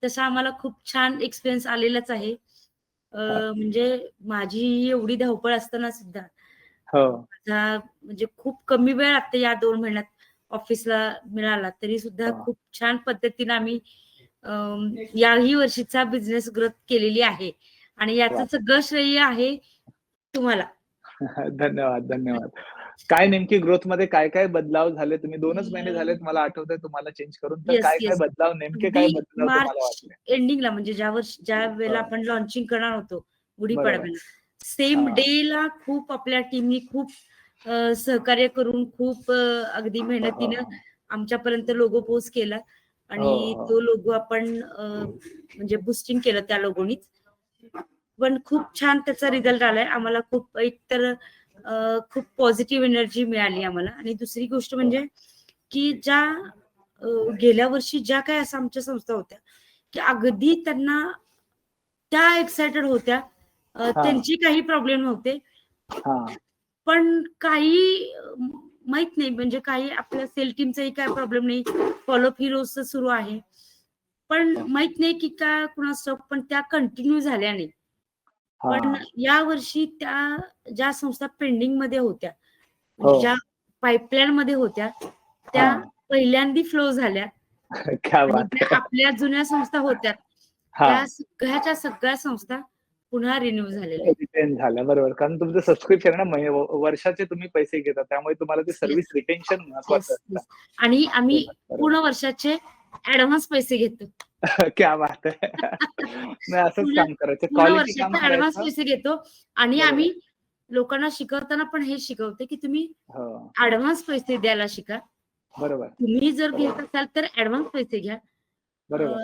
तसा आम्हाला खूप छान एक्सपिरियन्स आलेलाच आहे. म्हणजे माझी एवढी धावपळ असताना सुद्धा हो. माझा म्हणजे खूप कमी वेळ आता या 2 महिन्यात ऑफिसला मिळाला, तरी सुद्धा हो. खूप छान पद्धतीने आम्ही याही वर्षीचा बिझनेस ग्रोथ केलेली आहे आणि याचं वाह! सगळं श्रेय आहे तुम्हाला. धन्यवाद, धन्यवाद. काय नेमकी ग्रोथमध्ये काय-काय बदलाव झाले? तुम्ही 2च महिने झालेत मला आठवतंय तुम्हाला चेंज करून. तर येस, काय-काय येस. बदलाव नेमके काय अगदी बदलाव तुम्हाला मार्च वाटले? एंडिंगला म्हणजे ज्या वेळेला हो. आपण लॉन्चिंग करणार होतो बरोबर. गुढीपाडव्याला, सेम हां. डेला खूप आपल्या टीमनी खूप सहकार्य करून खूप अगदी हो, मेहनतीनं हो. आमच्यापर्यंत लोगो पोस्ट केला हो, आणि हो. तो लोगो आपण म्हणजे बूस्टिंग केलं त्या लोगोनीच. पण खूप छान त्याचा रिझल्ट आलाय. आम्हाला खूप एकतर खूप पॉझिटिव्ह एनर्जी मिळाली आम्हाला आणि दुसरी गोष्ट हो. म्हणजे की ज्या गेल्या वर्षी ज्या काही असं आमच्या संस्था होत्या, की अगदी त्यांना त्या एक्साइटेड होत्या. हां, त्यांचे काही प्रॉब्लेम नव्हते. हां. पण काही माहित नाही म्हणजे काही आपल्या सेल टीमचाही काही प्रॉब्लेम नाही. फॉलोअप ही रोजचं सुरू आहे. पण हो. माहित नाही की का कुणास ठाऊक पण त्या कंटिन्यू झाल्या नाही. पण हां. यावर्षी त्या ज्या संस्था पेंडिंगमध्ये होत्या, हो. म्हणजे ज्या पाईपलाईनमध्ये होत्या, त्या हां. पहिल्यांदा फ्लो झाल्या क्या आणि बात ज्या है! आपल्या जुन्या संस्था होत्या, त्या हां. सगळ्याच्या सगळ्या संस्था पुन्हा रिन्यू झालेल्या आहेत. रिटेन झालं. बरोबर. कारण तुमचं सबस्क्रिप्शन आहे ना वर्षाचे तुम्ही पैसे घेता. त्यामुळे तुम्हाला ते येस, सर्व्हिस रिटेन्शन महत्वाचं येस, असतं. येस. आणि आम्ही बरोबर, बरोबर. पूर्ण वर्षाचे ॲडव्हान्स पैसे घेतो. क्या बात है! नाही असंच पूर्ण काम करायचं. पूर्ण क्वालिटी काम वर्षाचे ॲडव्हान्स करायचं. पैसे घेतो आणि बरोबर. आम्ही लोकांना शिकवताना पण हे शिकवते, की तुम्ही हो. ॲडव्हान्स पैसे द्यायला शिका. बरोबर, तुम्ही जर घेत असाल तर ॲडव्हान्स पैसे घ्या. बरोबर.